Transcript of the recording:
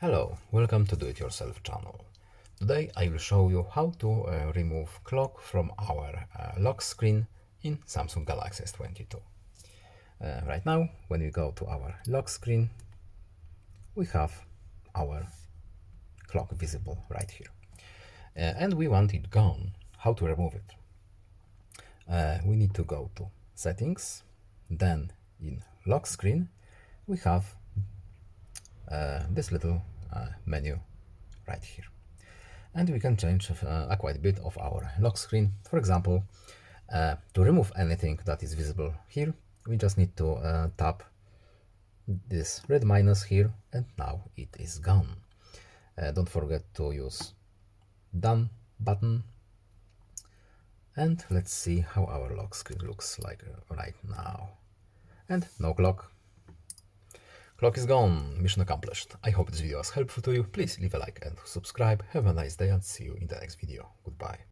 Hello, welcome to Do It Yourself channel. Today I will show you how to remove clock from our lock screen in Samsung Galaxy S22. Right now, when we go to our lock screen, we have our clock visible right here. And we want it gone. How to remove it? We need to go to Settings, then in lock screen we have this little menu right here. And we can change quite a bit of our lock screen. For example, to remove anything that is visible here, we just need to tap this red minus here, and now it is gone. Don't forget to use Done button. And let's see how our lock screen looks like right now. And no clock. Clock is gone. Mission accomplished. I hope this video was helpful to you. Please leave a like and subscribe. Have a nice day and see you in the next video. Goodbye.